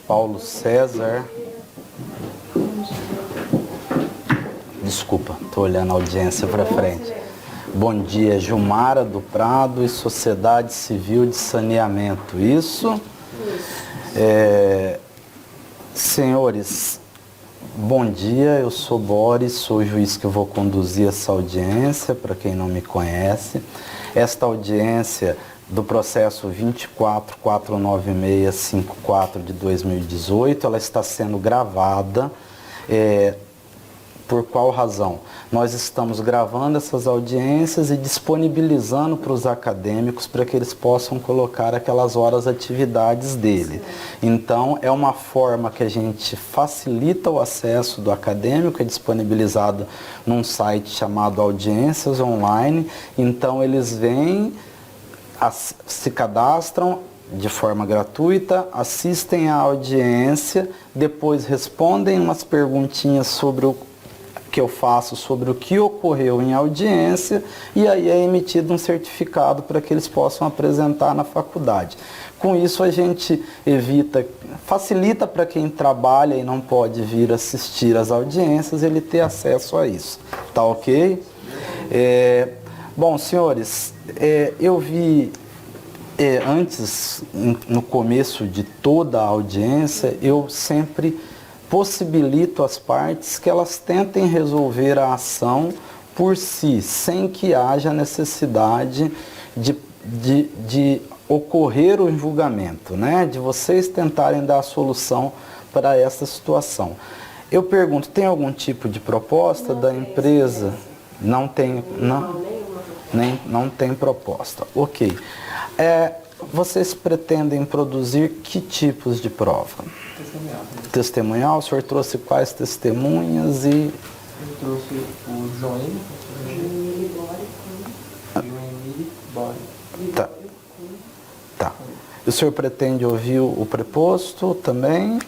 Paulo César. Desculpa, estou olhando a audiência para frente. Bom dia, Gilmara do Prado e Sociedade Civil de Saneamento. Isso? Senhores, bom dia, eu sou Boris, sou o juiz que vou conduzir essa audiência, para quem não me conhece. Esta audiência do processo 2449654 de 2018, ela está sendo gravada. Por qual razão? Nós estamos gravando essas audiências e disponibilizando para os acadêmicos para que eles possam colocar aquelas horas atividades dele. Então, é uma forma que a gente facilita o acesso do acadêmico, é disponibilizado num site chamado Audiências Online. Então, eles vêm, se cadastram de forma gratuita, assistem à audiência, depois respondem umas perguntinhas sobre o que eu faço sobre o que ocorreu em audiência e aí é emitido um certificado para que eles possam apresentar na faculdade. Com isso a gente facilita para quem trabalha e não pode vir assistir às audiências, ele ter acesso a isso. Tá ok? Bom, senhores, eu vi antes, no começo de toda a audiência, eu sempre possibilito às partes que elas tentem resolver a ação por si, sem que haja necessidade de ocorrer o julgamento, né? De vocês tentarem dar a solução para essa situação. Eu pergunto, tem algum tipo de proposta da empresa? Não tem, não tem proposta. Ok. Vocês pretendem produzir que tipos de prova? Testemunhal. O senhor trouxe quais testemunhas e... Eu trouxe o Joênio e o Emílio Bori. Tá. E o senhor pretende ouvir o preposto também?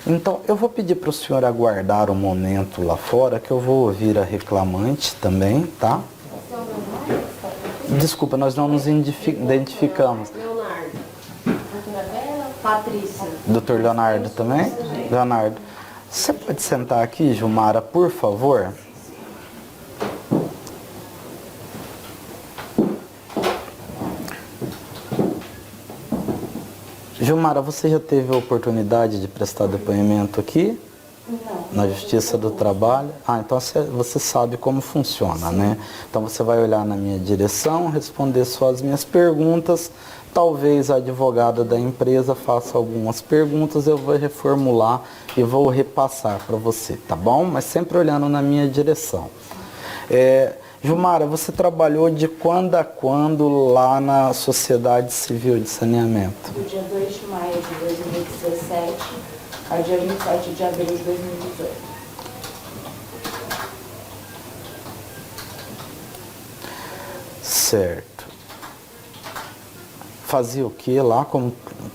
Então, eu vou pedir para o senhor aguardar um momento lá fora, que eu vou ouvir a reclamante também, tá? Desculpa, nós não nos identificamos. Leonardo. Doutora Bela, Patrícia. Doutor Leonardo também? Leonardo. Você pode sentar aqui, Gilmara, por favor? Gilmara, você já teve a oportunidade de prestar depoimento aqui? Não. Na Justiça do Trabalho? Então você sabe como funciona, né? Então você vai olhar na minha direção, responder só as minhas perguntas. Talvez a advogada da empresa faça algumas perguntas, eu vou reformular e vou repassar para você, tá bom? Mas sempre olhando na minha direção. Gilmara, você trabalhou de quando a quando lá na Sociedade Civil de Saneamento? Do dia 2 de maio de 2017 ao dia 27 de abril de 2018. Certo. Fazia o que lá,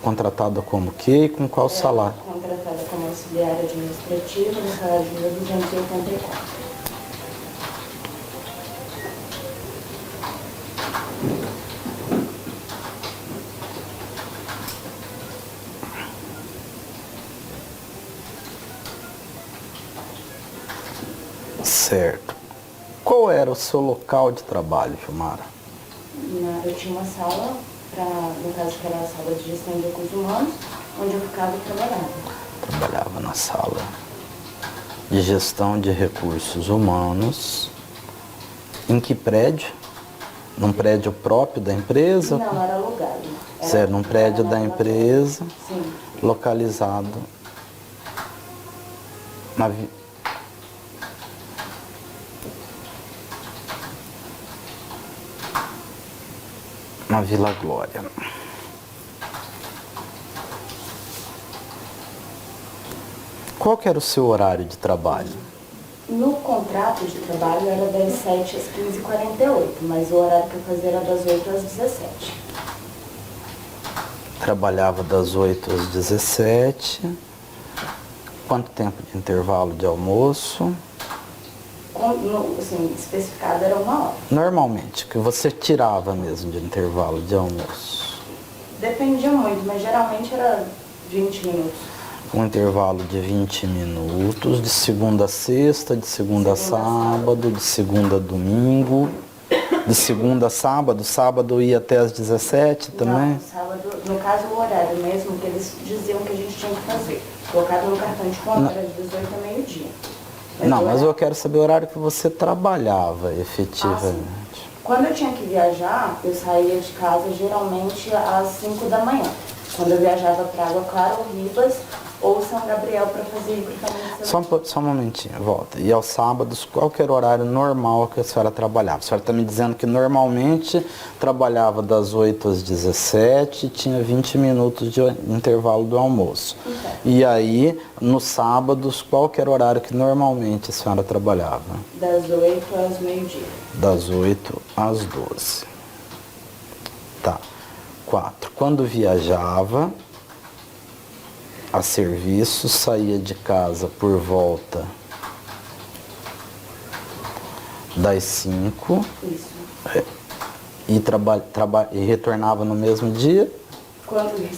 contratada como o quê e com qual salário? Contratada como auxiliar administrativo no salário de 1.284. Certo. Qual era o seu local de trabalho, Gilmara? Eu tinha uma sala, no caso que era a sala de gestão de recursos humanos, onde eu ficava e trabalhava. Trabalhava na sala de gestão de recursos humanos. Em que prédio? Num prédio próprio da empresa? Não, era alugado. Certo, num prédio da empresa, sim, localizado na Vila Glória. Qual que era o seu horário de trabalho? No contrato de trabalho era das 7 às 15h48, mas o horário que eu fazia era das 8 às 17. Trabalhava das 8 às 17. Quanto tempo de intervalo de almoço? Assim, especificado era 1 hora. Normalmente, que você tirava mesmo de intervalo de almoço? Dependia muito, mas geralmente era 20 minutos. Um intervalo de 20 minutos, de segunda a sexta, de segunda a sábado, de segunda a domingo, de segunda a sábado. Sábado ia até às 17 também? Não, sábado, no caso o horário mesmo que eles diziam que a gente tinha que fazer. Colocado no cartão de compra era de 18 a meio-dia. Não, mas eu quero saber o horário que você trabalhava efetivamente. Quando eu tinha que viajar, eu saía de casa geralmente às 5 da manhã. Quando eu viajava para Água Clara ou Ribas ou São Gabriel para fazer recrutamento. Só um momentinho, volta. E aos sábados, qual que era o horário normal que a senhora trabalhava? A senhora está me dizendo que normalmente trabalhava das 8 às 17 e tinha 20 minutos de intervalo do almoço. Então. E aí, nos sábados, qual que era o horário que normalmente a senhora trabalhava? Das 8 às meio-dia. Das 8 às 12. Tá. 4. Quando viajava a serviço, saía de casa por volta das 5 Isso. e retornava no mesmo dia?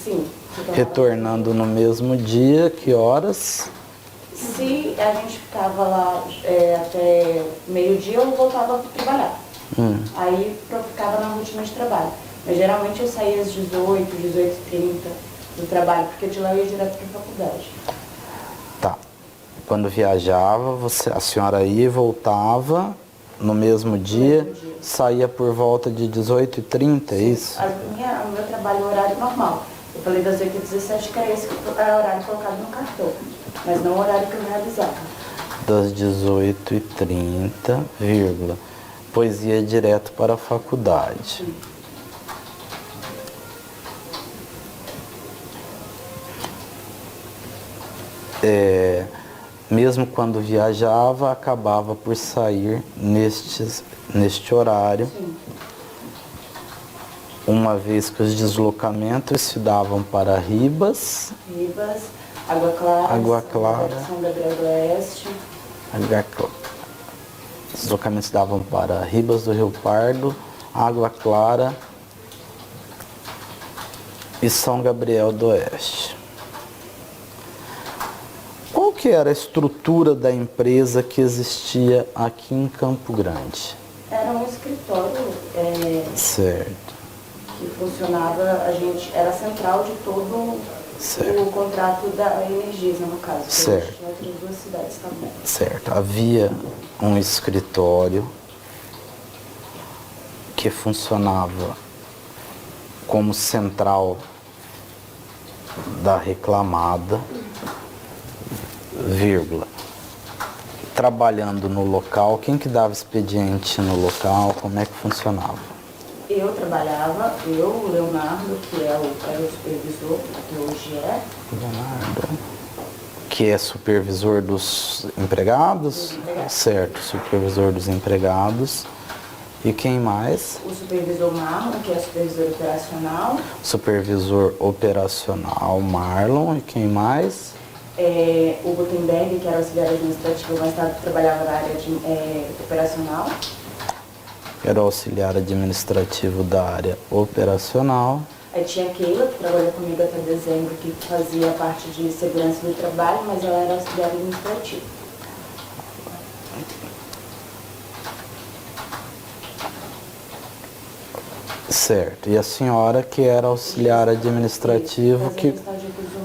Sim. Retornando no mesmo dia, que horas? Se a gente ficava lá até meio-dia, eu voltava para trabalhar. Aí eu ficava na rotina de trabalho. Mas geralmente eu saía às 18, 18h30 do trabalho, porque de lá eu ia direto para a faculdade. Tá. Quando viajava, a senhora ia e voltava no mesmo dia, saía por volta de 18h30, é isso? O meu trabalho é horário normal. Eu falei das 8 às 17, que era esse era o horário colocado no cartão, mas não o horário que eu realizava. Das 18h30, vírgula, pois ia direto para a faculdade. Sim. Mesmo quando viajava, acabava por sair neste horário. Sim. Uma vez que os deslocamentos se davam para Ribas, Água Clara, Clara, São Gabriel do Oeste. Os deslocamentos se davam para Ribas do Rio Pardo, Água Clara e São Gabriel do Oeste. Qual que era a estrutura da empresa que existia aqui em Campo Grande? Era um escritório Certo. que funcionava, era central de todo o contrato da Energisa, no caso. Certo. Tinha outras 2 cidades também. Certo. Havia um escritório que funcionava como central da reclamada, vírgula, trabalhando no local. Quem que dava expediente no local? Como é que funcionava? Eu trabalhava, o Leonardo, que era o supervisor, que hoje é. Leonardo, que é supervisor dos empregados? Certo, supervisor dos empregados. E quem mais? O supervisor Marlon, que é supervisor operacional. Supervisor operacional Marlon. E quem mais? O Gutenberg, que era auxiliar administrativo, mas trabalhava na área operacional. Era auxiliar administrativo da área operacional. Aí tinha a Keila, que trabalhou comigo até dezembro, que fazia a parte de segurança do trabalho, mas ela era auxiliar administrativo. Certo. E a senhora que era auxiliar administrativo que...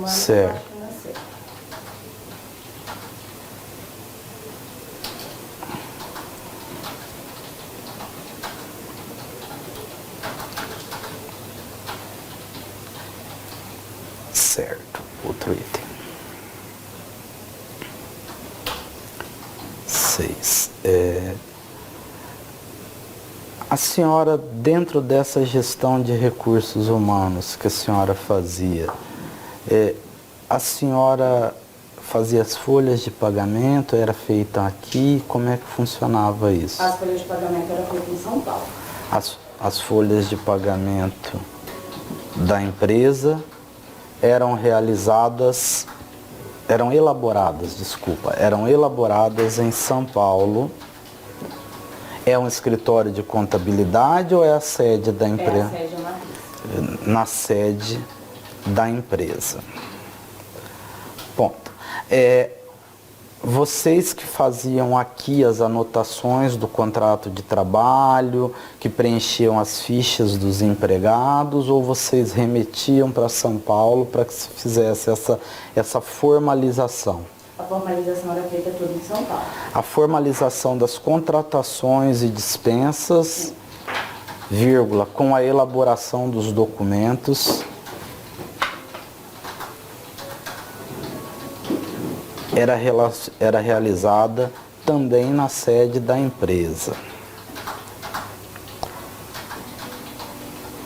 Certo. Certo. Outro item. 6. A senhora, dentro dessa gestão de recursos humanos que a senhora fazia, a senhora fazia as folhas de pagamento, era feita aqui? Como é que funcionava isso? As folhas de pagamento eram feitas em São Paulo. As folhas de pagamento da empresa eram elaboradas em São Paulo. É um escritório de contabilidade ou é a sede da empresa? É a sede, na sede da empresa. Ponto. Vocês que faziam aqui as anotações do contrato de trabalho, que preenchiam as fichas dos empregados, ou vocês remetiam para São Paulo para que se fizesse essa formalização? A formalização era feita tudo em São Paulo. A formalização das contratações e dispensas, vírgula, com a elaboração dos documentos, era realizada também na sede da empresa.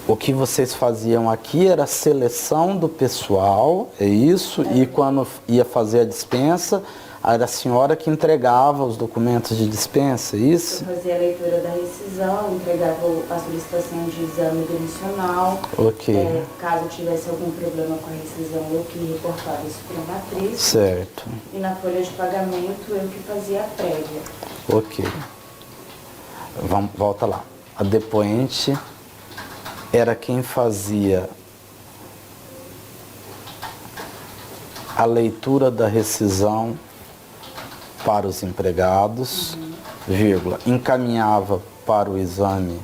O que vocês faziam aqui era a seleção do pessoal, é isso? E quando ia fazer a dispensa, era a senhora que entregava os documentos de dispensa, é isso? Eu fazia a leitura da rescisão, entregava a solicitação de exame demissional. Ok. Caso tivesse algum problema com a rescisão, eu que reportava isso para a matriz. Certo. E na folha de pagamento, eu que fazia a prévia. Ok. Volta lá. A depoente era quem fazia a leitura da rescisão para os empregados, vírgula, encaminhava para o exame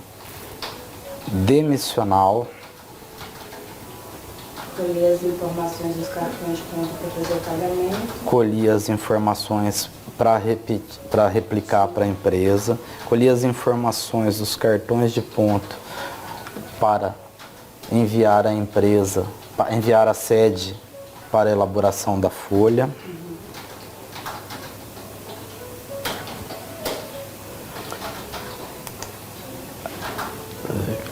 demissional, Colhia as informações dos cartões de conta para fazer o pagamento. colhia as informações para replicar para a empresa, colhia as informações dos cartões de ponto para enviar à empresa, para enviar à sede para a elaboração da folha.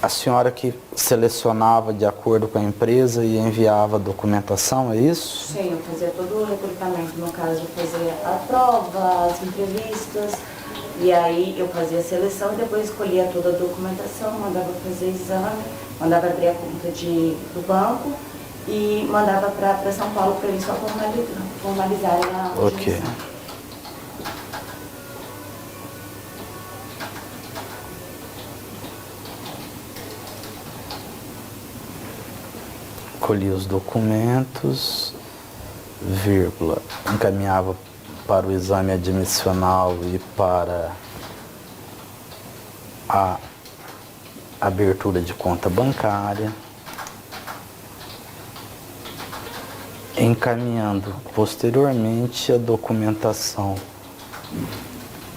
A senhora que selecionava de acordo com a empresa e enviava a documentação, é isso? Sim, eu fazia todo o recrutamento, no caso, eu fazia a prova, as entrevistas, e aí eu fazia a seleção e depois escolhia toda a documentação, mandava fazer exame, mandava abrir a conta do banco e mandava para São Paulo para eles só formalizarem a Ok. audiência. Colhia os documentos, vírgula, encaminhava para o exame admissional e para a abertura de conta bancária, encaminhando posteriormente a documentação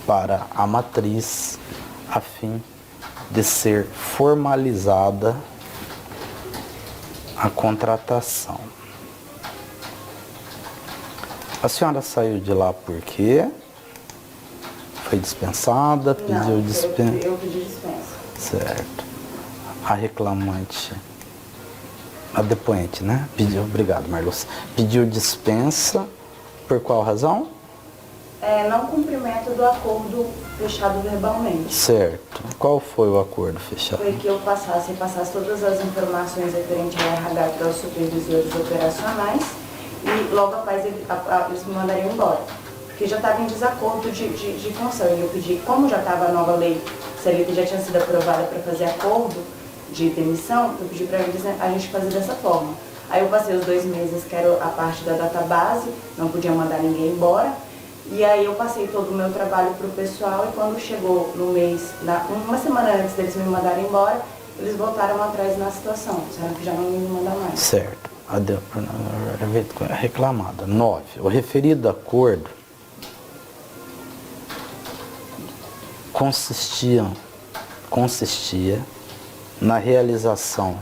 para a matriz, a fim de ser formalizada a contratação. A senhora saiu de lá por quê? Foi dispensada? Pediu dispensa? Eu pedi dispensa. Certo. A reclamante, a depoente, né? Pediu, obrigado, Marluz. Pediu dispensa por qual razão? Não cumprimento do acordo fechado verbalmente. Certo. Qual foi o acordo fechado? Foi que eu passasse todas as informações referentes ao RH para os supervisores operacionais e logo após eles me mandariam embora. Porque já estava em desacordo de função. E eu pedi, como já estava a nova lei, CLT já tinha sido aprovada para fazer acordo de demissão, eu pedi para eles a gente fazer dessa forma. Aí eu passei os 2 meses, que era a parte da database, não podia mandar ninguém embora. E aí eu passei todo o meu trabalho para o pessoal e quando chegou no mês, uma semana antes deles me mandarem embora, eles voltaram atrás na situação, disseram que já não me mandar mais. Certo. A reclamada. 9. O referido acordo consistia na realização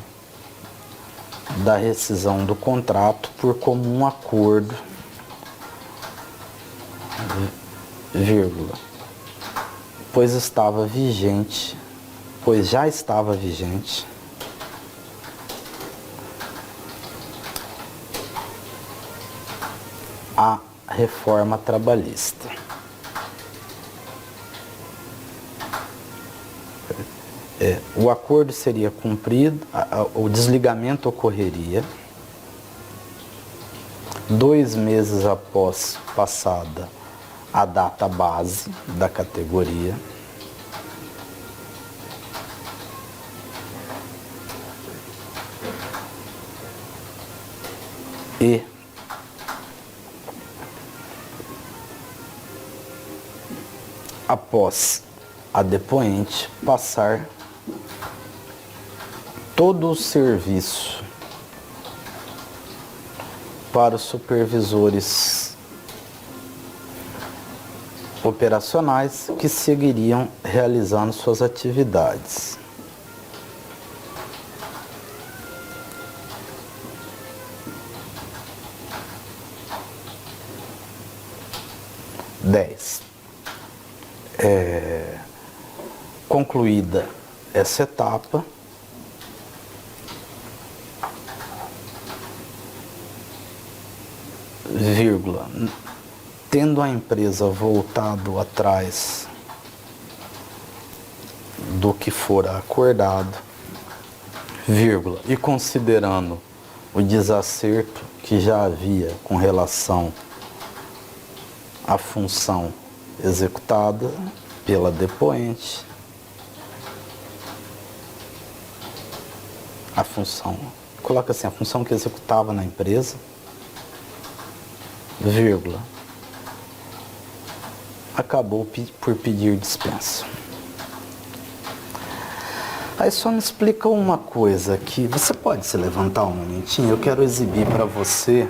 da rescisão do contrato por comum acordo, vírgula, pois já estava vigente a reforma trabalhista. O acordo seria cumprido, o desligamento ocorreria 2 meses após passada a data base da categoria. E após a depoente passar todo o serviço para os supervisores operacionais que seguiriam realizando suas atividades. Concluída essa etapa, vírgula, tendo a empresa voltado atrás do que fora acordado, vírgula, e considerando o desacerto que já havia com relação à função executada pela depoente, a função, coloca assim, a função que executava na empresa, vírgula, acabou por pedir dispensa. Aí só me explica uma coisa aqui, você pode se levantar um momentinho? Eu quero exibir para você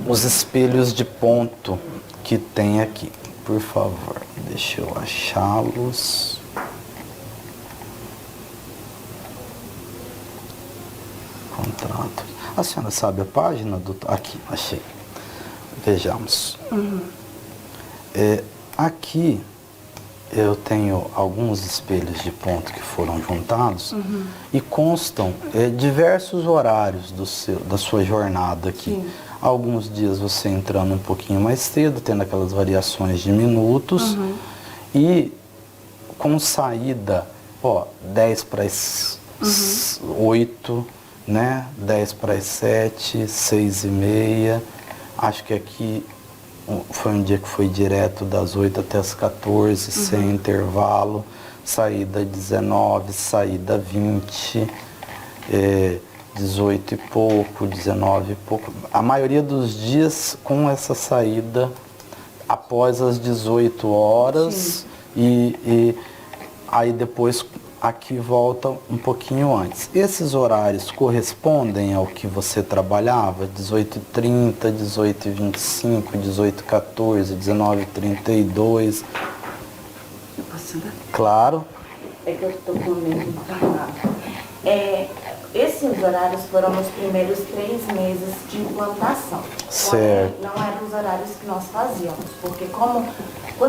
os espelhos de ponto que tem aqui, por favor, deixa eu achá-los. Contrato. A senhora sabe a página do... Aqui, achei. Vejamos. Aqui eu tenho alguns espelhos de ponto que foram juntados e constam diversos horários da sua jornada aqui. Sim. Alguns dias você entrando um pouquinho mais cedo, tendo aquelas variações de minutos e com saída, 10 para as 8, né? 10 para as 7, 6h30. Acho que aqui foi um dia que foi direto das 8 até as 14, sem intervalo. Saída 19, saída 20, 18 e pouco, 19 e pouco. A maioria dos dias com essa saída após as 18 horas e aí depois aqui volta um pouquinho antes. Esses horários correspondem ao que você trabalhava? 18h30, 18h25, 18h14, 19h32? Eu posso andar? Claro. É que eu estou com medo de falar. Esses horários foram nos primeiros 3 meses de implantação. Certo. Não eram os horários que nós fazíamos, porque quando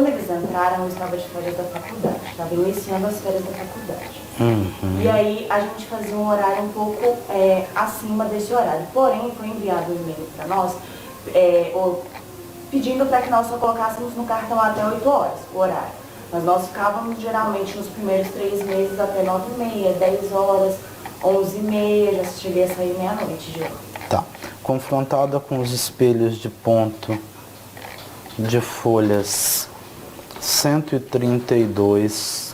eles entraram, eu estava de férias da faculdade, estava iniciando as férias da faculdade. E aí a gente fazia um horário um pouco acima desse horário. Porém, foi enviado um e-mail para nós pedindo para que nós só colocássemos no cartão até 8 horas o horário. Mas nós ficávamos geralmente nos primeiros 3 meses até 9h30, 10 horas, 11h30, já cheguei a sair meia-noite de lá. Tá. Confrontada com os espelhos de ponto de folhas 132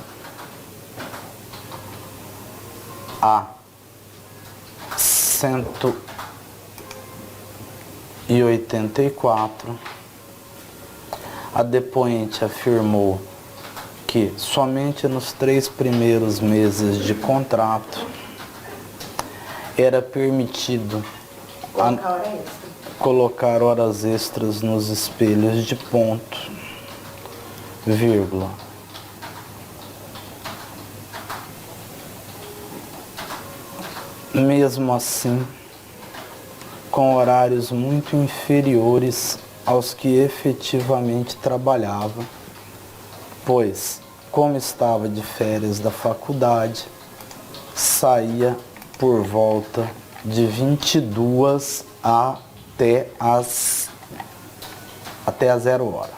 a 184, a depoente afirmou que somente nos 3 primeiros meses de contrato era permitido colocar horas extras nos espelhos de ponto, vírgula. Mesmo assim, com horários muito inferiores aos que efetivamente trabalhava, pois, como estava de férias da faculdade, saía por volta de 22 até a 0 hora.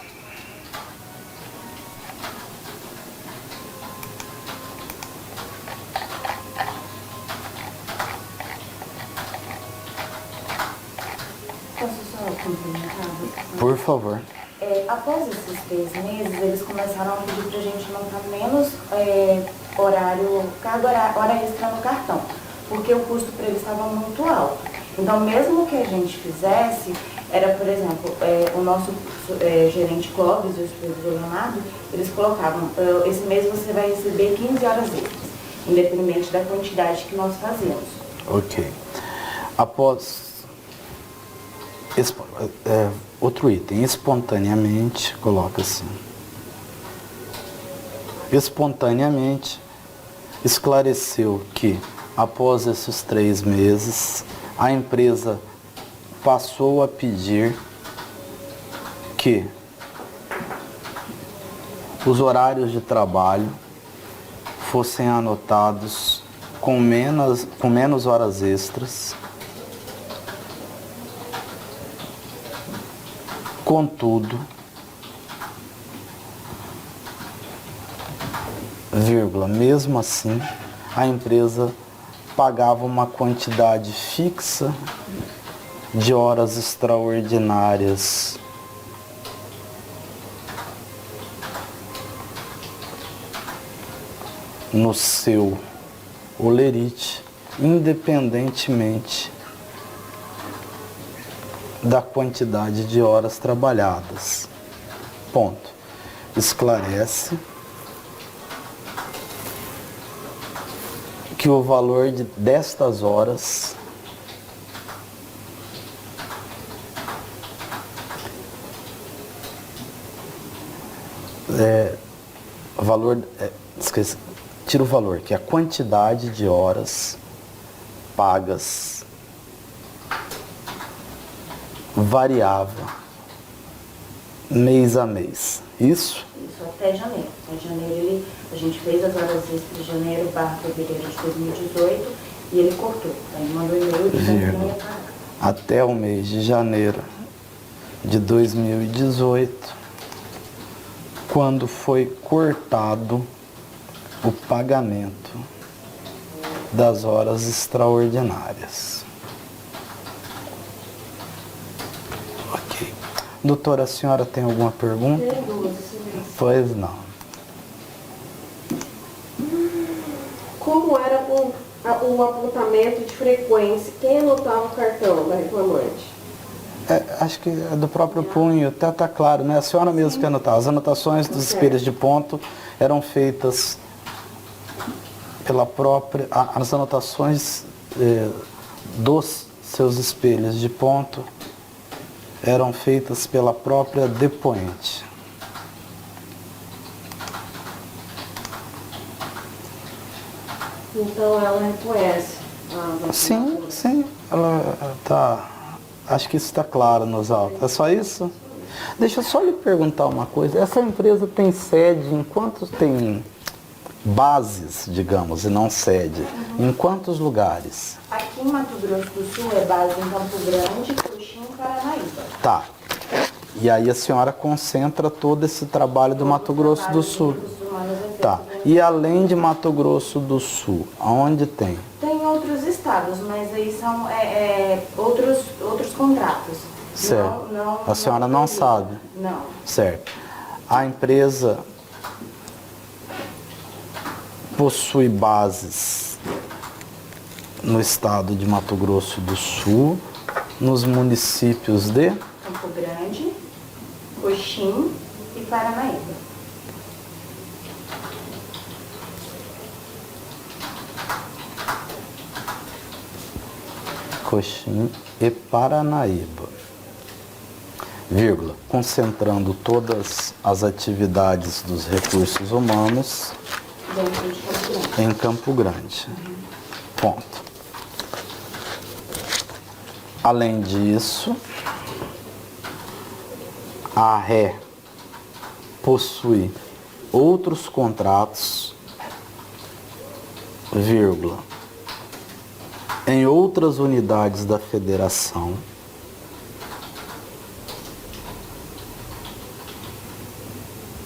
Posso só complementar? Por favor. Após esses 3 meses, eles começaram a pedir para a gente montar menos hora extra no cartão, porque o custo para eles estava muito alto. Então, mesmo que a gente fizesse, era, por exemplo, o nosso gerente Clóvis e o supervisor Leonardo, eles colocavam, esse mês você vai receber 15 horas extras, independente da quantidade que nós fazemos. Ok. Após... outro item, espontaneamente, coloca assim. Espontaneamente, esclareceu que, após esses 3 meses, a empresa passou a pedir que os horários de trabalho fossem anotados com menos horas extras. Contudo, mesmo assim, a empresa pagava uma quantidade fixa de horas extraordinárias no seu holerite, independentemente da quantidade de horas trabalhadas. Ponto. Esclarece que o valor destas horas tira o valor, que é a quantidade de horas pagas variava mês a mês. Isso? Isso, até janeiro. Até janeiro a gente fez as horas extras de janeiro / fevereiro de 2018 e ele cortou. Aí mandou e-mail dizendo que não ia pagar. Até o mês de janeiro de 2018, quando foi cortado o pagamento das horas extraordinárias. Ok. Doutora, a senhora tem alguma pergunta? Tem 12, Pois não. Como era o apontamento de frequência? Quem anotava o cartão da reclamante? Acho que é do próprio punho, até está claro, né? A senhora mesmo que anotava. As anotações dos espelhos de ponto eram feitas pela própria... As anotações dos seus espelhos de ponto eram feitas pela própria depoente. Então ela reconhece. Sim, sim. Ela tá... Acho que isso está claro nos autos. É só isso? Deixa eu só lhe perguntar uma coisa. Essa empresa tem sede em quantos... Tem bases, digamos, e não sede. Em quantos lugares? Aqui em Mato Grosso do Sul é base em Campo Grande, Coxim e Paranaíba. Tá. E aí a senhora concentra todo esse trabalho do Mato Grosso do Sul. Tá. E além de Mato Grosso do Sul, aonde tem? Tem outros estados, mas aí são outros contratos. Certo. A senhora não sabe? Não. Certo. A empresa possui bases no estado de Mato Grosso do Sul, nos municípios de Campo Grande, Coxim e Paranaíba. Coxim e Paranaíba, vírgula, concentrando todas as atividades dos recursos humanos Dentro de Campo Grande. em Campo Grande. Ponto. Além disso, a Ré possui outros contratos, vírgula, em outras unidades da federação,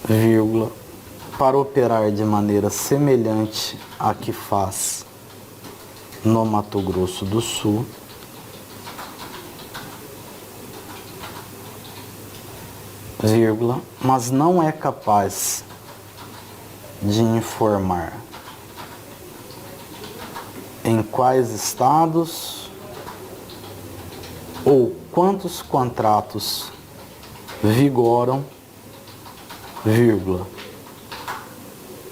vírgula, para operar de maneira semelhante à que faz no Mato Grosso do Sul, vírgula, mas não é capaz de informar em quais estados ou quantos contratos vigoram, vírgula,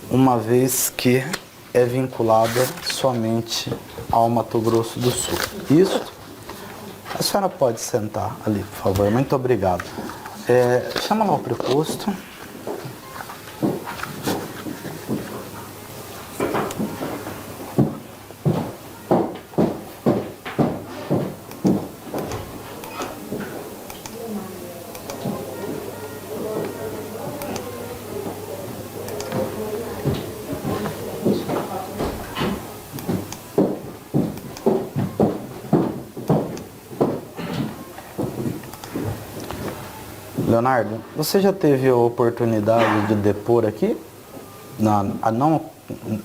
uma vez que é vinculada somente ao Mato Grosso do Sul. Isso? A senhora pode sentar ali, por favor. Muito obrigado. Chama lá o preposto. Leonardo, você já teve a oportunidade de depor aqui? Não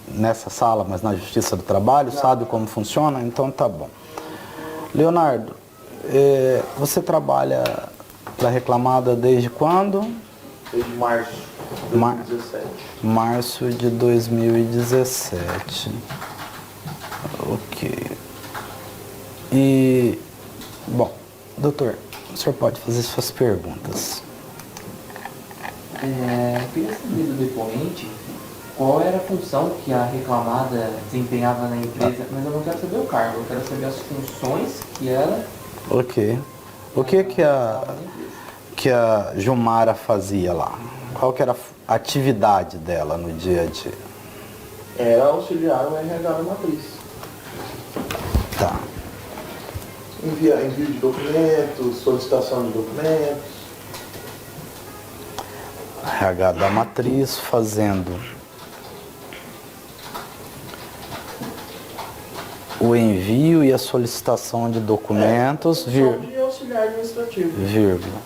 nessa sala, mas na Justiça do Trabalho? Sabe como funciona? Então tá bom. Leonardo, você trabalha para a reclamada desde quando? Desde março de 2017. Março de 2017. Ok. E, bom, doutor, o senhor pode fazer suas perguntas. Eu queria saber do depoente qual era a função que a reclamada desempenhava na empresa, mas eu não quero saber o cargo, eu quero saber as funções que ela... Ok. O que a Gilmara fazia lá? Qual que era a atividade dela no dia a dia? Era auxiliar o RH da matriz. Tá. Envio de documentos, solicitação de documentos. RH da matriz fazendo o envio e a solicitação de documentos, Só de auxiliar administrativo. vírgula.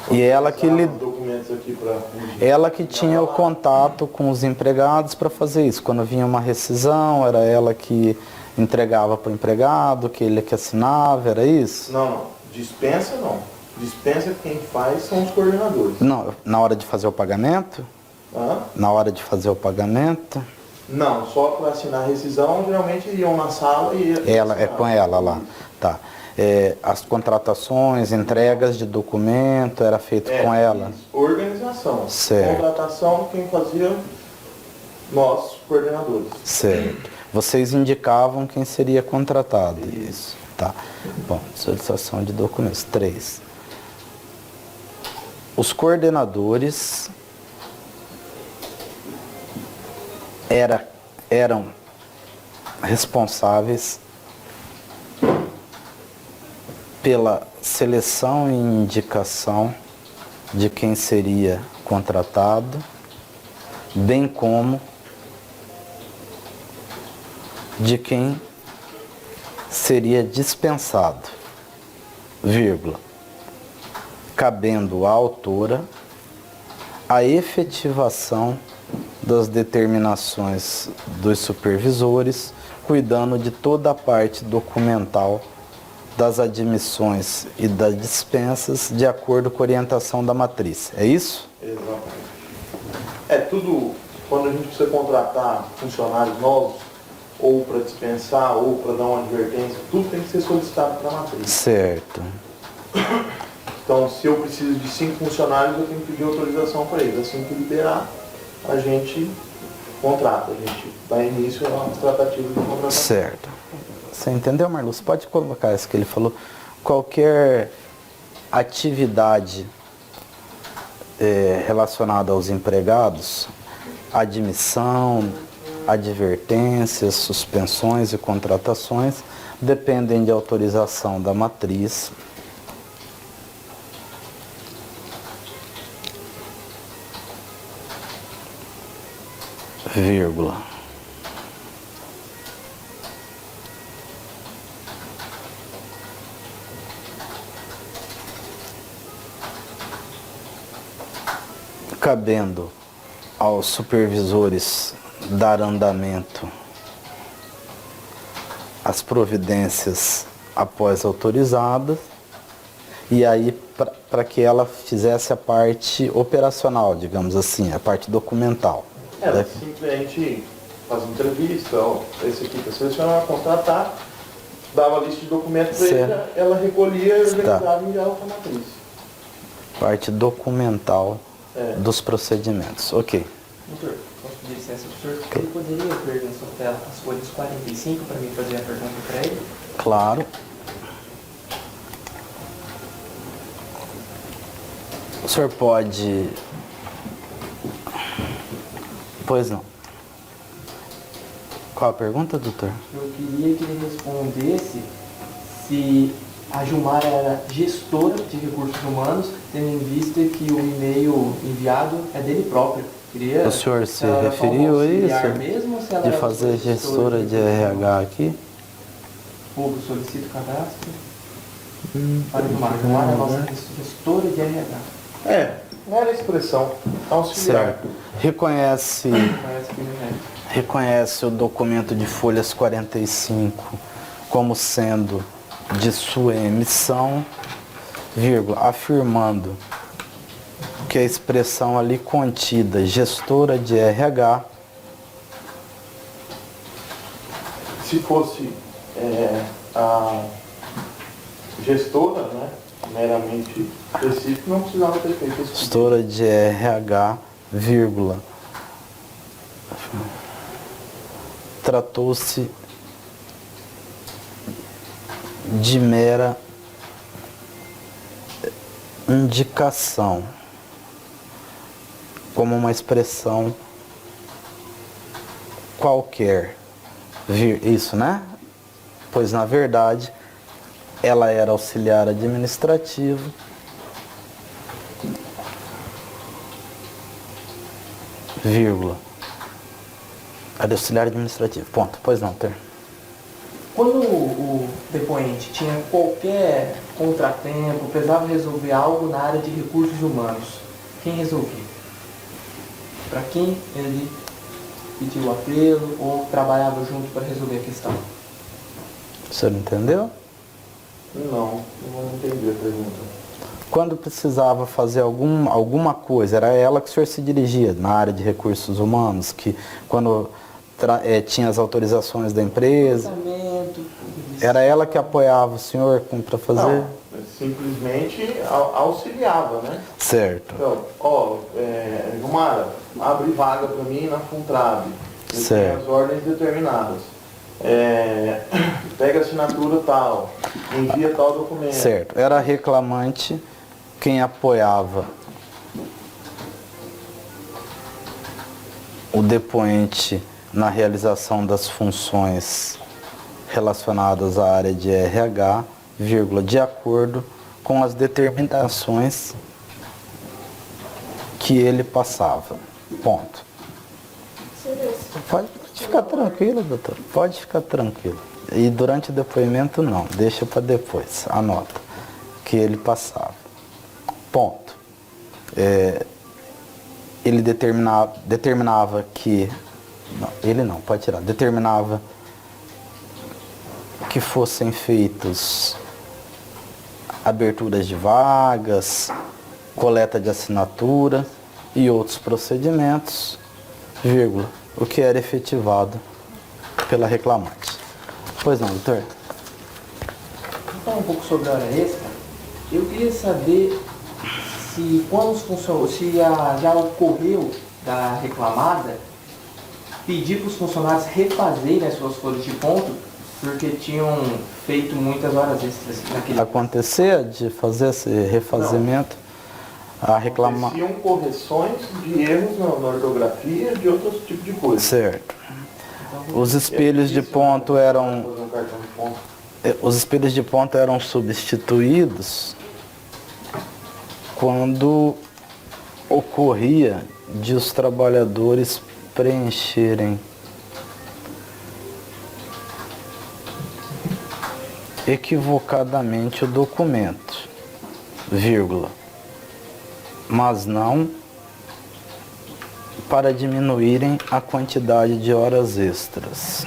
E ela que documentos aqui para ela que tinha o contato com os empregados para fazer isso. Quando vinha uma rescisão, era ela que entregava para o empregado, que ele que assinava, era isso? Não. Dispensa não. Dispensa quem faz são os coordenadores. Não, na hora de fazer o pagamento? Hã? Na hora de fazer o pagamento? Não, só para assinar a rescisão, geralmente iam na sala e... Ela, com ela lá. Tá. As contratações, entregas de documento, era feito com ela? Isso. Organização. Certo. Contratação, quem fazia, nós, coordenadores. Certo. Vocês indicavam quem seria contratado? Isso. Tá. Bom, solicitação de documentos. 3. Os coordenadores eram responsáveis pela seleção e indicação de quem seria contratado, bem como de quem seria dispensado, vírgula, cabendo à autora a efetivação das determinações dos supervisores, cuidando de toda a parte documental das admissões e das dispensas de acordo com a orientação da matriz. É isso? Exatamente. É tudo, quando a gente precisa contratar funcionários novos, ou para dispensar, ou para dar uma advertência, tudo tem que ser solicitado para a matriz. Certo. Então, se eu preciso de 5 funcionários, eu tenho que pedir autorização para eles. Assim que liberar, a gente contrata, a gente dá início a uma tratativa de contratação. Certo. Você entendeu, Marluz? Você pode colocar isso que ele falou. Qualquer atividade relacionada aos empregados, admissão, advertências, suspensões e contratações, dependem de autorização da matriz. Vírgula. Cabendo aos supervisores dar andamento às providências após autorizadas, e aí para que ela fizesse a parte operacional, digamos assim, a parte documental. Simplesmente faz entrevista, ó, esse aqui está selecionado, contratar, dava a lista de documentos para Certo. ele, ela recolhia, Tá. organizava e enviava para a matriz. Parte documental É. dos procedimentos. Ok. Doutor, posso pedir licença do senhor? Ele poderia ver na sua tela as folhas 45 para mim fazer a pergunta para ele? Claro. O senhor pode... Pois não. Qual a pergunta, doutor? Eu queria que ele respondesse se a Gilmara era gestora de recursos humanos, tendo em vista que o e-mail enviado é dele próprio. Queria, O senhor se ela era só uma referiu a auxiliar isso? mesmo, ou se ela De era fazer gestora de recursos RH humanos? aqui? Povo solicita o cadastro. Para Gilmara. Gilmara é a nossa gestora de RH. Não era a expressão, auxiliar. Certo. Reconhece Parece que ele reconhece o documento de folhas 45 como sendo de sua emissão, vírgula, afirmando que a expressão ali contida, gestora de RH, Se fosse a gestora, né, meramente específico, não precisava ter feito esse pedido. gestora de RH, vírgula, tratou-se de mera indicação, como uma expressão qualquer. Isso, né? Pois, na verdade, ela era auxiliar administrativo, vírgula, era auxiliar administrativo, ponto. Pois não, Ter. Quando o depoente tinha qualquer contratempo, precisava resolver algo na área de recursos humanos, quem resolvia? Para quem ele pediu o apelo ou trabalhava junto para resolver a questão? O senhor entendeu? Não entendi a pergunta. Quando precisava fazer alguma coisa, era ela que o senhor se dirigia na área de recursos humanos, que quando tinha as autorizações da empresa, Orçamento, tudo isso. era ela que apoiava o senhor para fazer? Não, simplesmente auxiliava, né? Certo. Então, Gilmara, abre vaga para mim na Funtrab. Eu Certo. tenho as ordens determinadas. Pega a assinatura tal, envia tal documento. Certo. Era a reclamante quem apoiava o depoente na realização das funções relacionadas à área de RH, vírgula, de acordo com as determinações que ele passava. Ponto. Pode ficar tranquilo, doutor. Pode ficar tranquilo. E durante o depoimento não, deixa para depois, anota, que ele passava. Ponto. Ele determinava que... Não, ele não, pode tirar. Determinava que fossem feitos aberturas de vagas, coleta de assinatura e outros procedimentos, vírgula, o que era efetivado pela reclamante. Pois não, doutor? Vou falar um pouco sobre a hora extra. Eu queria saber se quando os funcionários, já ocorreu da reclamada pedir para os funcionários refazerem as suas folhas de ponto porque tinham feito muitas horas extras naquele Acontecer de fazer esse refazimento, a reclamar. Aconteciam correções de erros na ortografia, de outros tipos de coisa. Certo. Os espelhos de ponto eram... Fazer um cartão de ponto. Os espelhos de ponto eram substituídos quando ocorria de os trabalhadores preencherem equivocadamente o documento, vírgula, mas não para diminuírem a quantidade de horas extras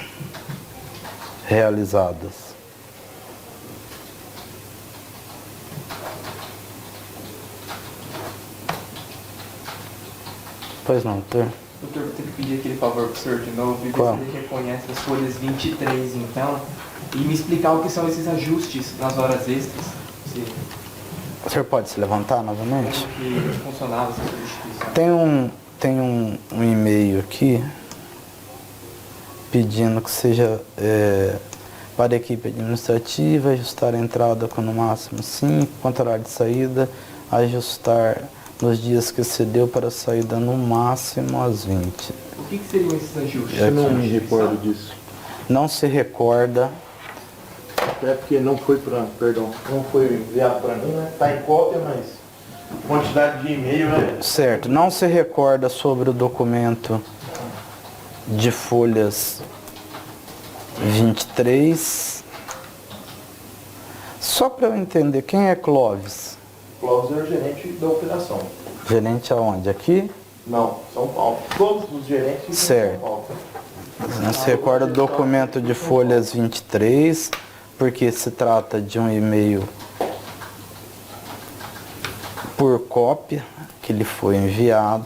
realizadas. Pois não, doutor? Doutor, vou ter que pedir aquele favor pro senhor de novo e ver Qual? se ele reconhece as folhas 23, então, e me explicar o que são esses ajustes nas horas extras. O senhor pode se levantar novamente? Como que funcionava essa substituição? Tem um e-mail aqui pedindo que seja para a equipe administrativa ajustar a entrada com no máximo 5, quanto ao horário de saída, ajustar nos dias que excedeu para a saída no máximo às 20. O que seriam esses ajustes? Eu não me recordo disso. Não se recorda. Até porque não foi enviado para mim, né? Tá em cópia, mas quantidade de e-mail, né? Certo, não se recorda sobre o documento de folhas 23. Só para eu entender, quem é Clóvis? Clóvis é o gerente da operação. Gerente aonde? Aqui? Não, São Paulo. Todos os gerentes Certo. de São Paulo. Não se recorda do documento de folhas 23, porque se trata de um e-mail por cópia que lhe foi enviado.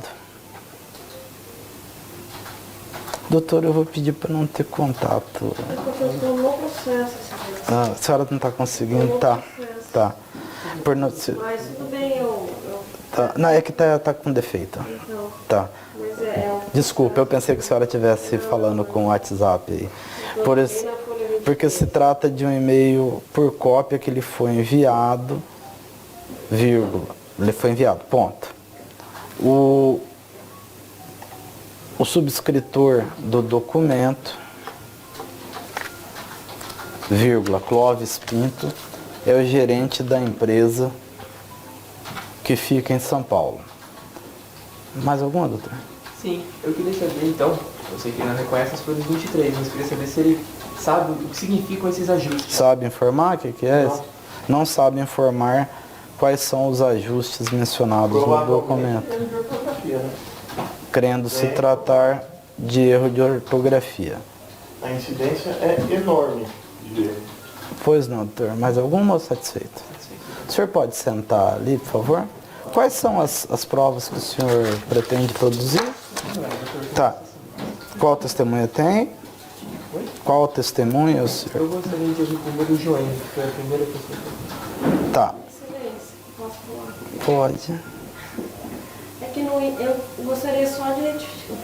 Doutor, eu vou pedir para não ter contato. No processo, Ah, a senhora não está conseguindo? Tá. Tá. Por não, se- mas tudo bem, tá. Não, é que tá com defeito. então, Tá. mas Desculpa, eu pensei que a senhora estivesse falando com o WhatsApp aí. Porque se trata de um e-mail por cópia que lhe foi enviado, vírgula, lhe foi enviado, ponto. O subscritor do documento, vírgula, Clóvis Pinto, é o gerente da empresa que fica em São Paulo. Mais alguma, doutor? Sim, eu queria saber então, eu sei que ele não reconhece as folhas 23, mas eu queria saber se ele sabe o que significam esses ajustes. Sabe informar o que é isso? Não sabe informar quais são os ajustes mencionados no documento, É de ortografia, né? crendo se tratar de erro de ortografia. A incidência é enorme de erro. Pois não, doutor. Mais alguma ou satisfeito? O senhor pode sentar ali, por favor? Quais são as provas que o senhor pretende produzir? Tá. Qual testemunha tem? Qual testemunha o senhor? Eu gostaria de ouvir primeiro o Joênio, que foi a primeira pessoa. Tá. Excelência, posso falar? Pode. É que eu gostaria só de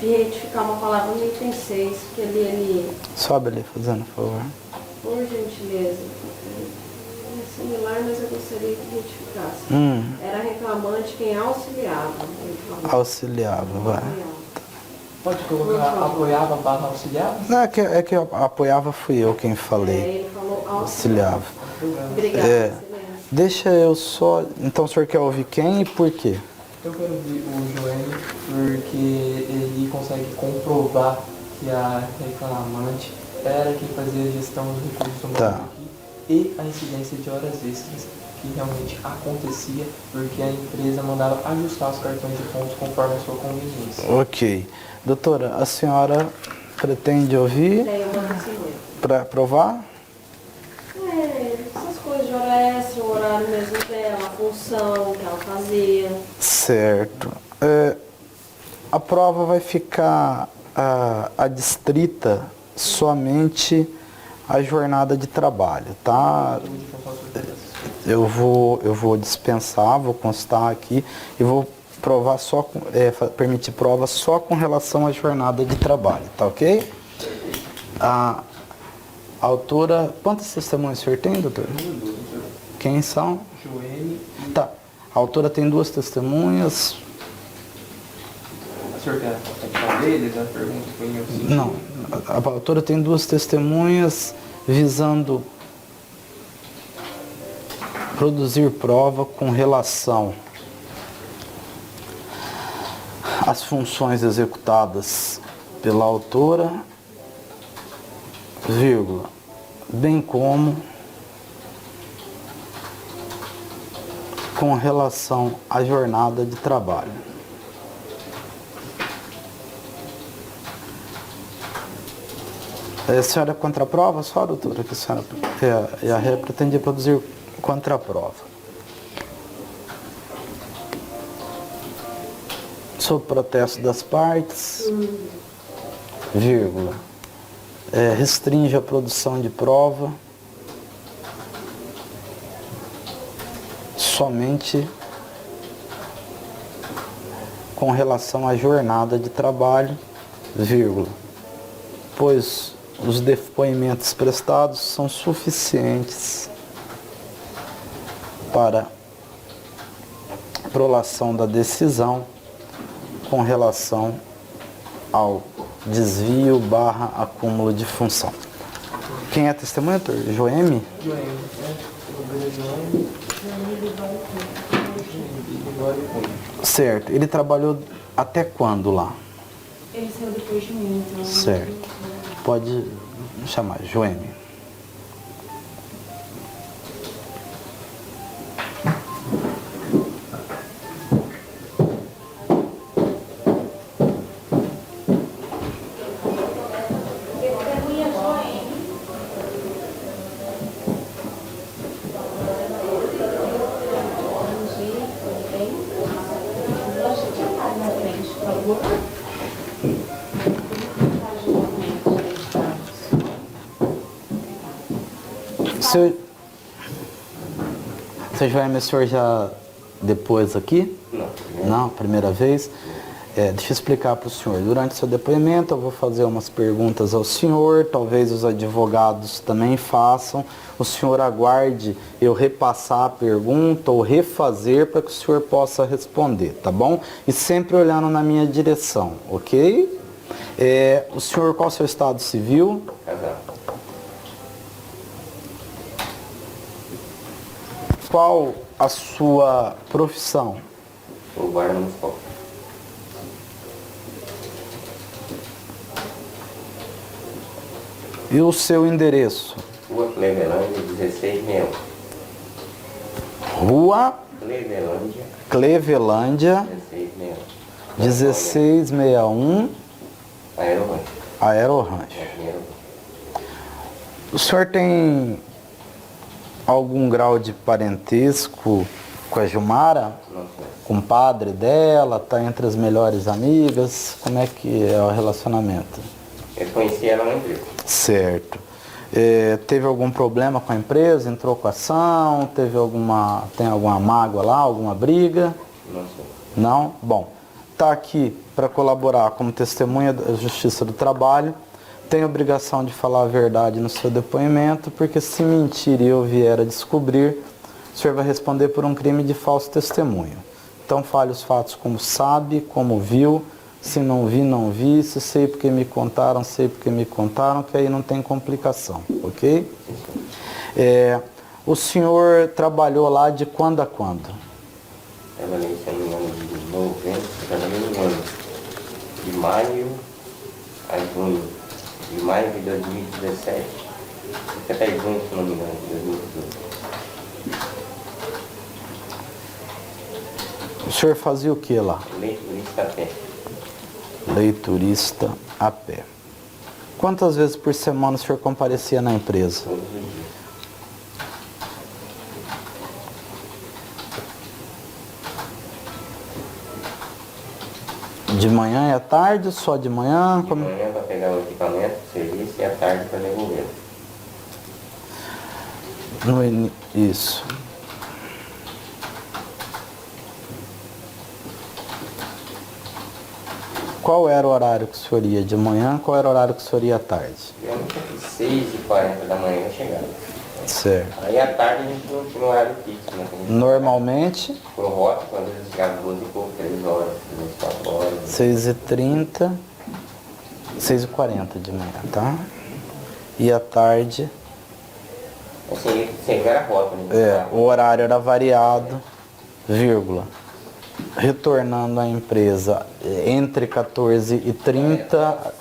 retificar uma palavra no item 6, que ali, Sobe ali, fazendo, por favor. por gentileza, é similar, mas eu gostaria que retificasse. Era reclamante quem auxiliava. Auxiliava, vai. Pode colocar apoiava barra auxiliava? Não, é que apoiava fui eu quem falei. Ele falou Auxiliava. Obrigada, É. excelência. Deixa eu só... Então o senhor quer ouvir quem e por quê? Eu quero ouvir o Joênio porque ele consegue comprovar que a reclamante era quem fazia a gestão dos recursos humanos Tá. aqui e a incidência de horas extras que realmente acontecia porque a empresa mandava ajustar os cartões de pontos conforme a sua conveniência. Ok. Doutora, a senhora pretende ouvir Daí eu mando assim, para provar? essas coisas de hora extra, o horário mesmo dela, a função que ela fazia. Certo. A prova vai ficar adstrita somente à jornada de trabalho, tá? Eu vou dispensar, vou constar aqui e vou provar só permitir prova só com relação à jornada de trabalho, tá ok? A autora, quantas testemunhas o senhor tem, doutor? Quem são? Joênio e Tá. A autora tem 2 testemunhas. a senhora quer falar deles? A pergunta foi em meu sentido. Não. A autora tem 2 testemunhas visando produzir prova com relação às funções executadas pela autora, vírgula, bem como com relação à jornada de trabalho. A senhora é contra a prova só, doutora? Que a senhora e a ré pretendia produzir contra a prova. Sob protesto das partes, vírgula, Restringe a produção de prova somente com relação à jornada de trabalho, vírgula, pois os depoimentos prestados são suficientes para prolação da decisão com relação ao desvio / acúmulo de função. Quem é testemunha, doutor? Joeme? Joeme, né? Certo. Ele trabalhou até quando lá? Ele saiu depois de mim, então... Certo. Pode chamar, Joeme. Seu Joeme, o senhor já depois aqui? Não. Não, primeira vez? Deixa eu explicar para o senhor. Durante o seu depoimento eu vou fazer umas perguntas ao senhor, talvez os advogados também façam. O senhor aguarde eu repassar a pergunta ou refazer para que o senhor possa responder, tá bom? E sempre olhando na minha direção, ok? O senhor, qual é o seu estado civil? Casado. Qual a sua profissão? Sou guarda municipal. E o seu endereço? Rua Clevelândia, 1661. Rua Clevelândia, Clevelândia, 1661. 1661, Aerorancho. Aerorancho. O senhor tem algum grau de parentesco com a Gilmara? Não sei. Compadre dela? Está entre as melhores amigas? Como é que é o relacionamento? Eu conheci ela na empresa. Certo. Teve algum problema com a empresa? Entrou com ação? Tem alguma mágoa lá? Alguma briga? Não sei. Não? Bom, está aqui para colaborar como testemunha da Justiça do Trabalho. Tem obrigação de falar a verdade no seu depoimento, porque se mentir e eu vier a descobrir, o senhor vai responder por um crime de falso testemunho. Então fale os fatos como sabe, como viu. Se não vi, não vi. Se sei porque me contaram, sei porque me contaram, que aí não tem complicação, ok? O senhor trabalhou lá de quando a quando? Trabalhei, se não me engano, de novembro, trabalhei no ano. De maio a junho. De maio de 2017. Até junho, se não me engano, de 2018. O senhor fazia o que lá? Leiturista a pé. Leiturista a pé. Quantas vezes por semana o senhor comparecia na empresa? Todos os dias. De manhã e à tarde, só de manhã? De manhã para pegar o equipamento, o serviço, e à tarde para devolver. Isso. Qual era o horário que o senhor ia de manhã? Qual era o horário que o senhor ia à tarde? Geralmente às 6h40 da manhã eu chegava. Certo. Aí à tarde a gente não tinha um horário fixo, né? Normalmente, Por rota, às vezes chegava 12 e pouco, 3 horas, 4 horas. 6h30, 6h40 de manhã, tá? E à tarde, Assim, sempre era rota, né? o horário era variado, vírgula. Retornando à empresa entre 14h30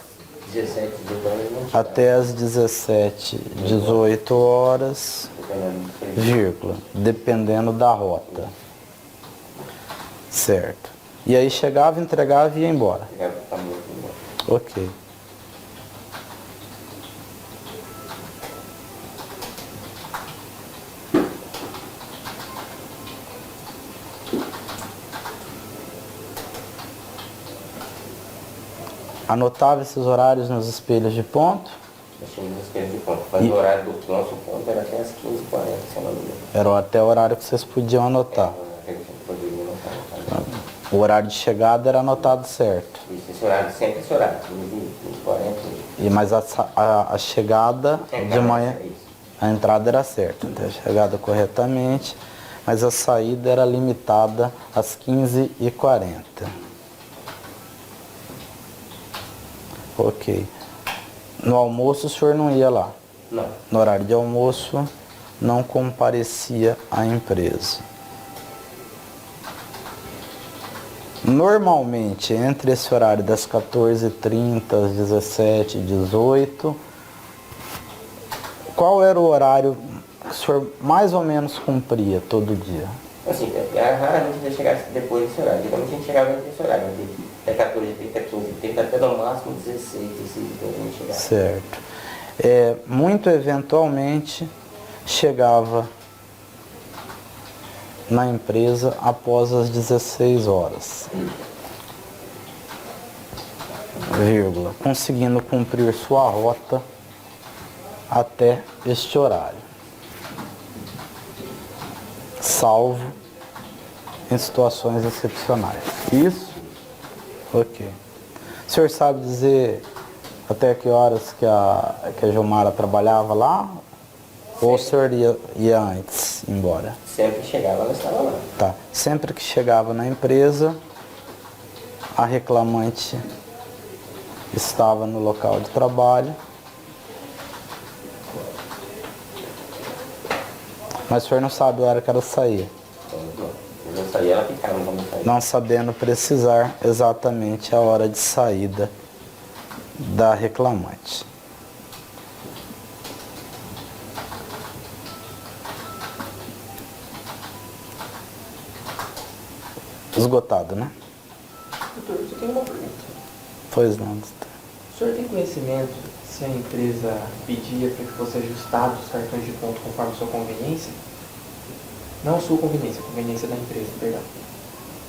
17, 18 horas não tinha. até as 17, 18 horas, Dependendo do serviço. vírgula, dependendo da rota. Certo. E aí chegava, entregava e ia embora. Chegava para caminho. Ok. Anotava esses horários nos espelhos de ponto? Achei nos 15 pontos. Mas o horário do nosso ponto era até as 15h40, se eu não me engano. Era até o horário que vocês podiam anotar. A gente poderia anotar. O horário de chegada era anotado certo. Isso, esse horário, sempre esse horário, 15h40. Mas a chegada de manhã, a entrada era certa, então a chegada corretamente, mas a saída era limitada às 15h40. Ok. No almoço o senhor não ia lá? Não. No horário de almoço não comparecia à empresa. Normalmente, entre esse horário das 14h30 às 17h, 18h, qual era o horário que o senhor mais ou menos cumpria todo dia? Assim, raramente a gente chegasse depois desse horário. Geralmente a gente chegava entre esse horário, até 14h30, 15h30, até no máximo 16h, 16h, a gente chegava. Certo. Muito eventualmente chegava na empresa após as 16 horas, vírgula, conseguindo cumprir sua rota até este horário, salvo em situações excepcionais. Isso? Ok. O senhor sabe dizer até que horas que a Gilmara trabalhava lá? Ou o senhor ia antes, embora? Sempre que chegava, ela estava lá. Tá. Sempre que chegava na empresa, a reclamante estava no local de trabalho. Mas o senhor não sabe a hora que ela saía? Não. Eu saía, ela ficava quando eu saía. Não sabendo precisar exatamente a hora de saída da reclamante. Esgotado, né? Doutor, eu tenho uma pergunta. Pois não, doutor. O senhor tem conhecimento se a empresa pedia para que fosse ajustado os cartões de ponto conforme sua conveniência? Não sua conveniência, a conveniência da empresa, perdão.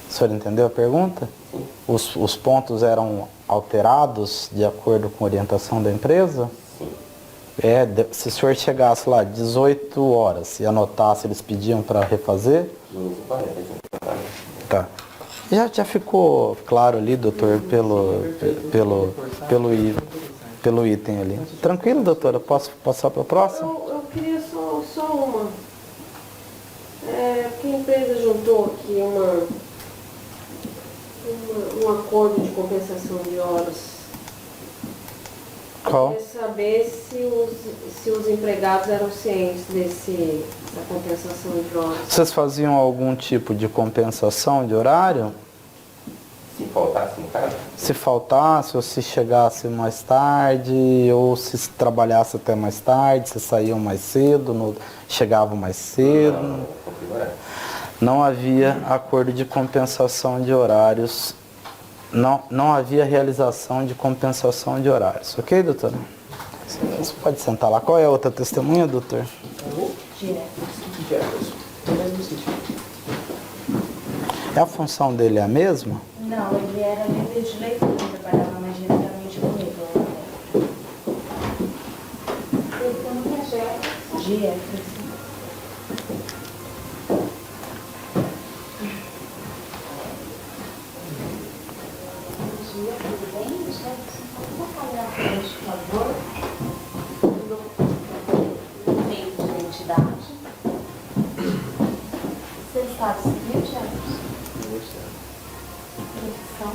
O senhor entendeu a pergunta? Sim. Os pontos eram alterados de acordo com a orientação da empresa? Sim. Se o senhor chegasse lá 18 horas e anotasse, eles pediam para refazer? 15h40, a gente trabalha. Tá. Já ficou claro ali, doutor, pelo item ali. Tranquilo, doutora? Posso passar para o próximo? Eu queria só uma. Porque a empresa juntou aqui um acordo de compensação de horas. Qual? Eu queria saber se os empregados eram cientes da compensação de horas. Vocês faziam algum tipo de compensação de horário? Se faltasse, no caso? Se faltasse, ou se chegasse mais tarde, ou se trabalhasse até mais tarde, se saíam mais cedo, chegavam mais cedo. Não configurava. Não havia acordo de compensação de horários. Não havia realização de compensação de horários. Ok, doutora? Você pode sentar lá. Qual é a outra testemunha, doutor? Jefferson. No mesmo sentido. A função dele é a mesma? Não, ele era líder de leitura, trabalhava mais diretamente comigo. Jefferson. Tudo bem? Vou falar na frente, por favor. Meio de identidade. Você sabe seguir, Jefferson? Profissão?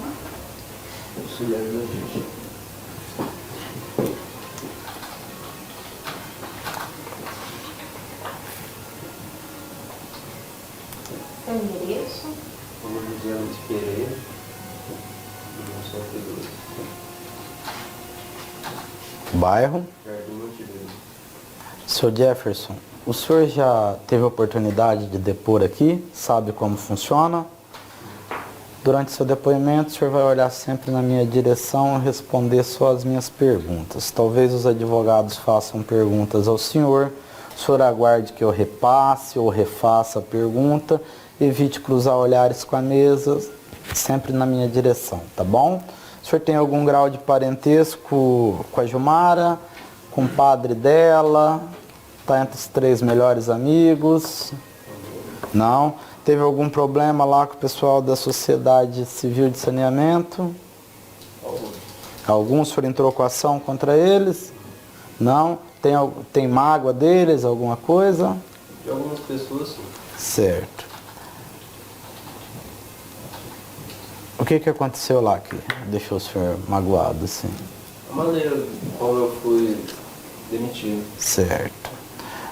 Auxiliar da gente. Seu endereço? Rua José Luiz Pereira, São Pedro. Bairro? Jardim Montevideo. Seu Jefferson, o senhor já teve a oportunidade de depor aqui? Sabe como funciona? Durante seu depoimento, o senhor vai olhar sempre na minha direção e responder só as minhas perguntas. Talvez os advogados façam perguntas ao senhor. O senhor aguarde que eu repasse ou refaça a pergunta. Evite cruzar olhares com a mesa, sempre na minha direção, tá bom? O senhor tem algum grau de parentesco com a Gilmara? compadre dela, tá entre os 3 melhores amigos. Não. Teve algum problema lá com o pessoal da Sociedade Civil de Saneamento? Alguns foram em trocação contra eles? Não. Tem mágoa deles, alguma coisa? De algumas pessoas, sim. Certo. O que aconteceu lá que deixou o senhor magoado, assim? A maneira como eu fui demitido. Certo.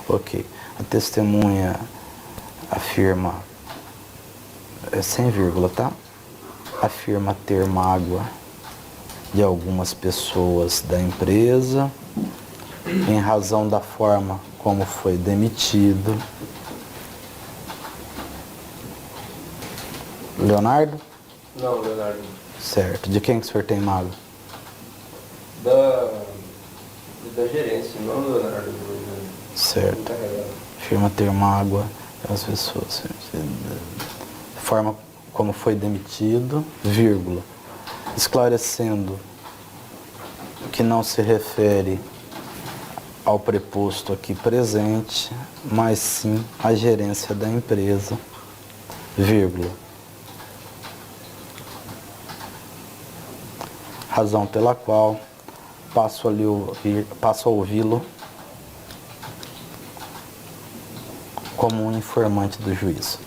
Ok. A testemunha afirma, sem vírgula, tá? Afirma ter mágoa de algumas pessoas da empresa em razão da forma como foi demitido. Leonardo? Não, Leonardo. Certo. De quem que o senhor tem mágoa? Da gerência, não do Leonardo. Certo. Afirma ter mágoa das pessoas. Forma como foi demitido, vírgula. Esclarecendo que não se refere ao preposto aqui presente, mas sim à gerência da empresa, vírgula. Razão pela qual passo a ouvi-lo como um informante do juízo.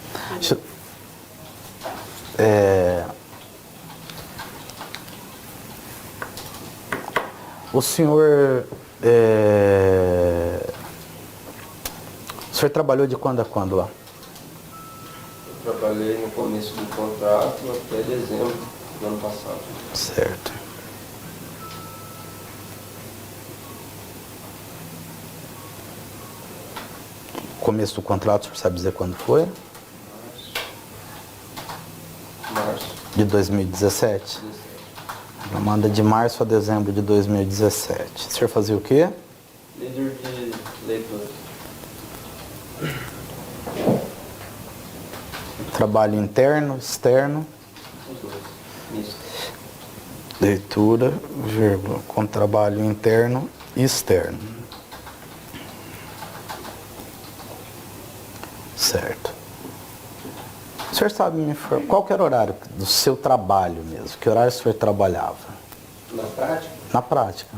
O senhor trabalhou de quando a quando lá? Eu trabalhei no começo do contrato até dezembro do ano passado. Certo. Começo do contrato, o senhor sabe dizer quando foi? Março. De 2017? Manda de março a dezembro de 2017. O senhor fazia o quê? Líder de leitura. Trabalho interno, externo? Os dois. Misto. Leitura, vírgula, com trabalho interno e externo. Certo. O senhor sabe me informar qual que era o horário do seu trabalho mesmo? Que horário o senhor trabalhava? Na prática, Na prática.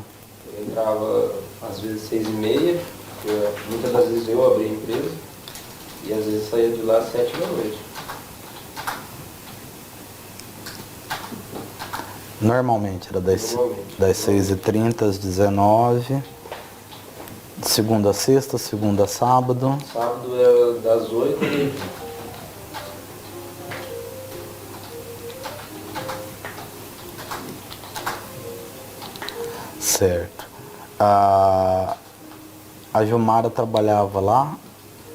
eu entrava às vezes 6h30, muitas das vezes eu abria a empresa, e às vezes saía de lá às 7 da noite. Normalmente era Normalmente. das 6h30 às 19h, de segunda a sexta, segunda a sábado. Sábado era das 8 às 20. Certo. A Gilmara trabalhava lá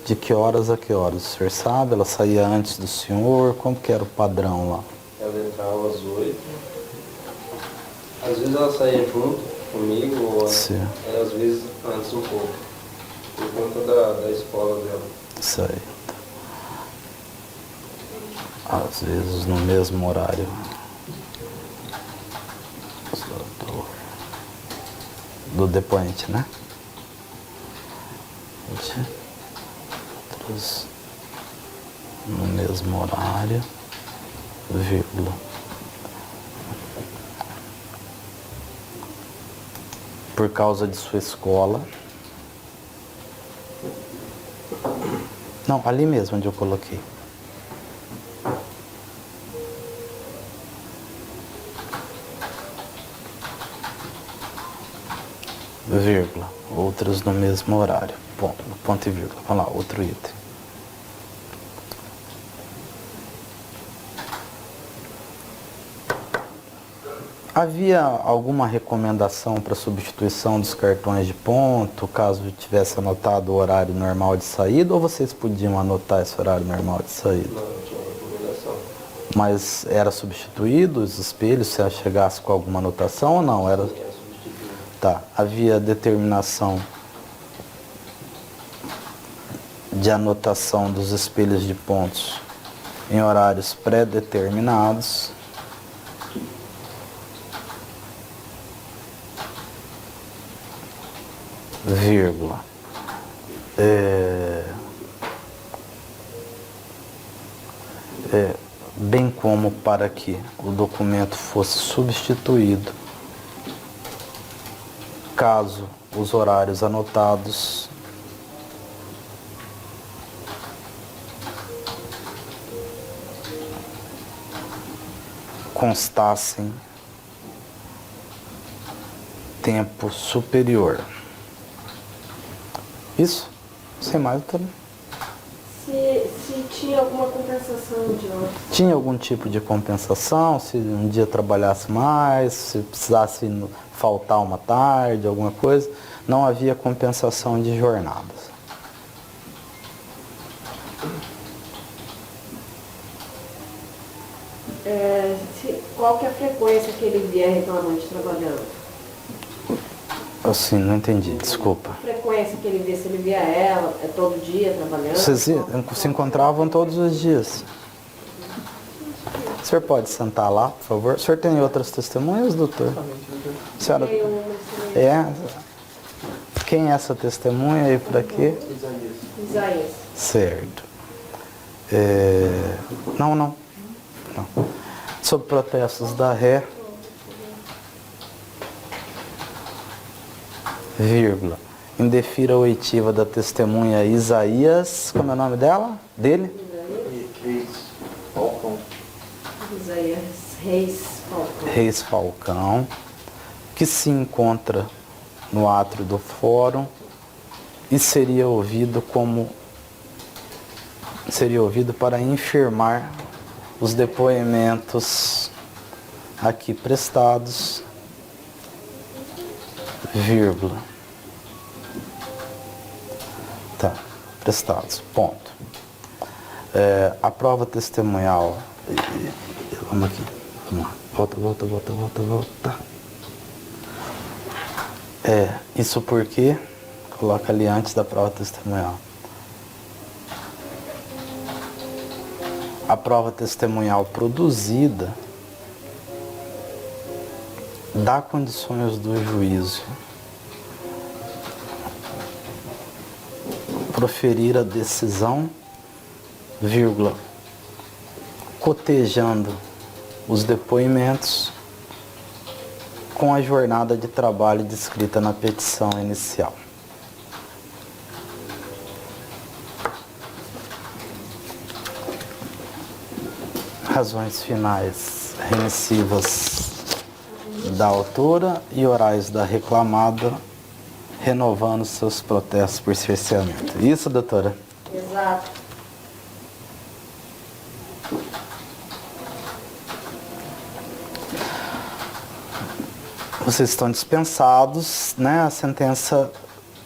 de que horas a que horas? O senhor sabe? Ela saía antes do senhor? Como que era o padrão lá? Ela entrava às 8. Às vezes ela saía junto comigo, ou Sim. às vezes antes um pouco, por conta da escola dela. Isso aí. Às vezes no mesmo horário. Do depoente, né? Outros no mesmo horário, vírgula. Por causa de sua escola. Não, ali mesmo onde eu coloquei. Vírgula. Outros no mesmo horário. Ponto e vírgula. Vamos lá, outro item. Havia alguma recomendação para substituição dos cartões de ponto, caso tivesse anotado o horário normal de saída, ou vocês podiam anotar esse horário normal de saída? Não, não tinha recomendação. Mas era substituído os espelhos, se ela chegasse com alguma anotação ou não? Era... Sim, era substituído. Tá. Havia determinação de anotação dos espelhos de pontos em horários pré-determinados. vírgula, bem como para que o documento fosse substituído caso os horários anotados constassem tempo superior. Isso? Sem mais, doutora? Se tinha alguma compensação de horas. Tinha algum tipo de compensação, se um dia trabalhasse mais, se precisasse faltar uma tarde, alguma coisa, não havia compensação de jornadas. Qual que é a frequência que ele via reclamante trabalhando? Assim, não entendi, desculpa. A frequência que ele via, se ele via ela, é todo dia trabalhando? Vocês se encontravam todos os dias. O senhor pode sentar lá, por favor? O senhor tem outras testemunhas, doutor? Senhora, quem é essa testemunha aí por aqui? Isaías. Certo. Não. Sobre protestos da ré, vírgula, indefira a oitiva da testemunha Isaías, como é o nome dela? Dele? Isaías Reis Falcão. Reis Falcão, que se encontra no átrio do fórum e seria ouvido para infirmar os depoimentos aqui prestados, vírgula. Tá, prestados, ponto. A prova testemunhal, vamos aqui, vamos lá, volta. Isso porque, coloca ali antes da prova testemunhal. A prova testemunhal produzida dá condições do juízo proferir a decisão, vírgula, cotejando os depoimentos com a jornada de trabalho descrita na petição inicial. Razões finais remissivas da autora e orais da reclamada, renovando seus protestos por cerceamento. Isso, doutora? Exato. Vocês estão dispensados, né? A sentença,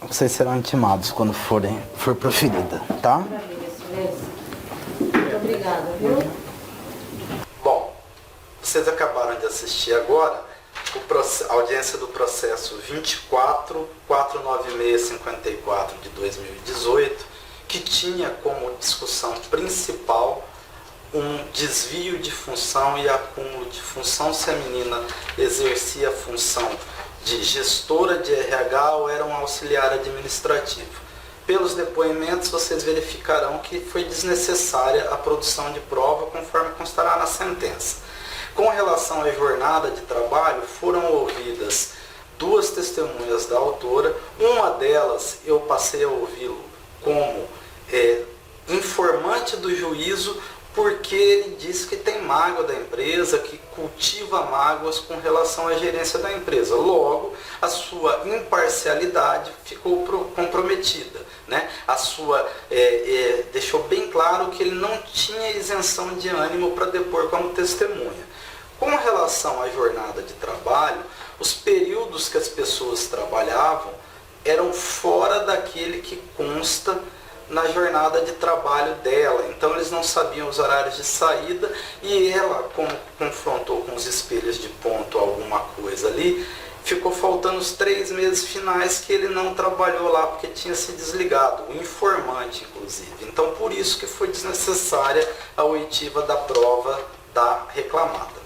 vocês serão intimados quando for proferida, tá? Maravilha, excelência. Muito obrigada, viu? Bom, vocês acabaram de assistir agora a audiência do processo 24.49654 de 2018, que tinha como discussão principal um desvio de função e acúmulo de função, se a menina exercia a função de gestora de RH ou era um auxiliar administrativo. Pelos depoimentos, vocês verificarão que foi desnecessária a produção de prova, conforme constará na sentença. Com relação à jornada de trabalho, foram ouvidas duas testemunhas da autora. Uma delas eu passei a ouvi-lo como informante do juízo, porque ele disse que tem mágoa da empresa, que cultiva mágoas com relação à gerência da empresa. Logo, a sua imparcialidade ficou comprometida, né? Deixou bem claro que ele não tinha isenção de ânimo para depor como testemunha. Com relação à jornada de trabalho, os períodos que as pessoas trabalhavam eram fora daquele que consta na jornada de trabalho dela. Então eles não sabiam os horários de saída e ela, como confrontou com os espelhos de ponto alguma coisa ali, ficou faltando os 3 meses finais que ele não trabalhou lá porque tinha se desligado, o informante inclusive. Então por isso que foi desnecessária a oitiva da prova da reclamada.